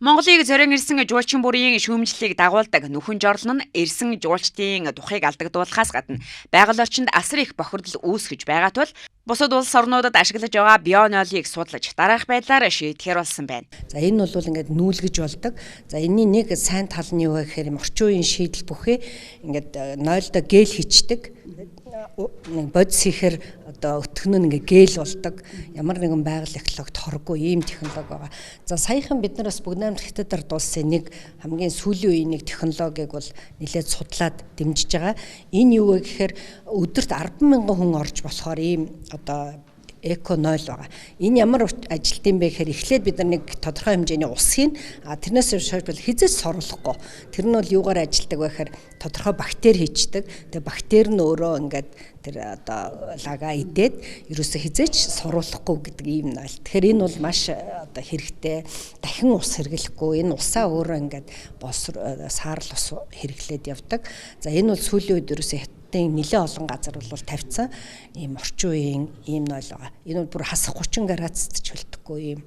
Монголыг зорин ирсэн жуулчин бүрийн шүүмжлэлийг дагуулдаг нүхэн жорлон нь ирсэн жуулчдын тухайг алдагдуулахаас гадна байгаль орчинд асар их бохирдол үүсгэж байгаа тул бусад улс орнуудад ашиглаж байгаа бионойлыг судлаж дараах байдлаар шийдэхэр болсон байна. За энэ бол ингээд нүүлгэж болдог. За энэний нэг сайн тал нь юу вэ гэхээр орчин үеийн шийдэл бүхий ингээд нойлдоо гээл хийчдэг. Бодис хийхээр одоо өтгөн нь ингээ гээл болдог. Ямар нэгэн байгаль экологид хоргүй ийм технологи байгаа. За саяхан бид нар бас Бүгд хятад ард улсын нэг хамгийн сүүлийн үеийн нэг технологиг бол нэлээд судлаад дэмжиж байгаа. Энэ юу вэ гэхээр өдөрт 10,000 хүн орж болохоор ийм одоо эко нойл байгаа. Энэ ямар ажилт юм бэ гэхээр эхлээд бид нар нэг тодорхой хэмжээний усыг тэрнээс шойбол хизээс соруулахгүй. Тэр нь бол юугаар ажилтдаг вэ гэхээр тодорхой бактери хийчдэг. Тэгээ бактери нь өөрөө ингээд тэр одоо лагаа идээд ерөөсө хизээч соруулахгүй гэдэг ийм нойл. Тэгэхээр энэ бол маш одоо хэрэгтэй. Дахин ус хэрэглэхгүй. Энэ усаа өөрөө ингээд саарл ус хэрэглээд явдаг. За энэ бол сүүлийн үед ерөөсө нэлээд олон газар бол тавьсан ийм орчин үеийн ийм нойл байгаа. Энэ бол бүр хасах 30 градусд ч хөлдөхгүй ийм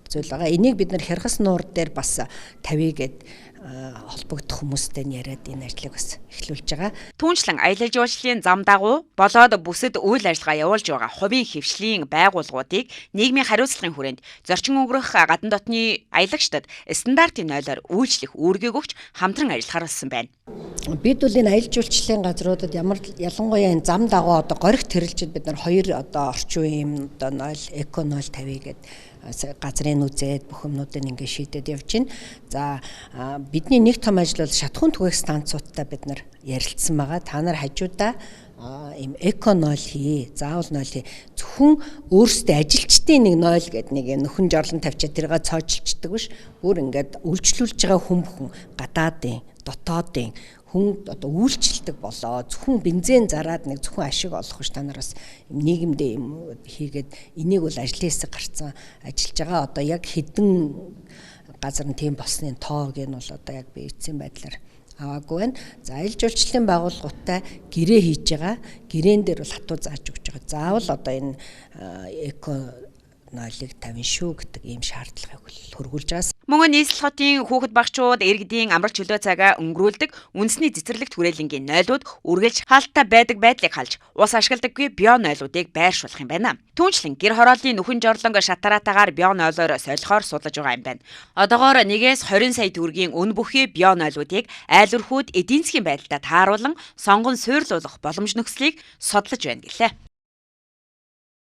зүйл байгаа. Энийг бид нар хяргас нуур дээр бас тавьгээд холбогдох хүмүүстэй яриад энэ ажлыг бас эхлүүлж байгаа. Түүнчлэн аялал жуулчлалын зам дагуу болоод бүсэд үйл ажиллагаа явуулж байгаа хувийн хвшлийн байгууллагуудыг нийгмийн хариуцлагын хүрээнд зорчин өнгөрөх гадна дотны аялагчдад стандартын нойлоор үйлчлэх үүргийг өгч хамтран ажиллахаар болсон байна. Бид бол энэ аялал жуулчлалын газруудад ялангуяа энэ зам дагуу одоо горигт тэрэлжид бид нар хоёр одоо орчин үеийн одоо нойл эко нойл тавьгээд газрын үзээд бүх юмнуудыг ингээ шийдээд явж байна. За бидний нэг том ажил бол шатхуун түгээх станцуудтай бид нар ярилцсан байгаа. Та нар хажуудаа ийм эко нойл хий, заавал нойл хий. Зөвхөн өөрсдөө ажилчдын нэг нойл гэдэг нэг нөхөн жорлон тавьчаад тэргээ цоочилчдаг биш. Бүр ингээд үйлчлүүлж байгаа хүн бүхэн гадаадын, дотоодын хүн одоо үйлчлдэг болоо зөвхөн бензин зараад нэг зөвхөн ашиг олох биш, та нараас нийгэмдээ юм хийгээд энийг бол ажлын хэсэг гарцсан ажиллаж байгаа. Одоо яг хэдэн газар нь тийм болсны тоог нь бол одоо яг би эцсийн байдлаар аваагүй байна. За аялал жуулчлалын байгууллагуудтай гэрээ хийж байгаа. Гэрээн дээр бол хатуу зааж өгч байгаа. Заавал одоо энэ эко нойлыг тавина шүү гэдэг ийм шаардлагыг хөргүүлж байгаа. Мөн нийслэл хотын хүүхэд багчууд иргэдийн амар чөлөө цагаа өнгөрүүлдэг үндэсний цэцэрлэгт хүрээлэнгийн нойлууд үргэлж хаалттай байдаг байдлыг халж ус ашигладаггүй бионойлуудыг байршуулах юм байна. Түүнчлэн гэр хорооллын нүхэн жорлон шатараатаагаар бионойлоор солихоор судлаж байгаа юм байна. Одоогоор 1-20 сая төгрөгийн үн бүхий бионойлуудыг айлөрхүүд эдийн засгийн байдалтай тааруулан сонгон суйрлуулах боломж нөхцөлийг судалж байна гэлээ.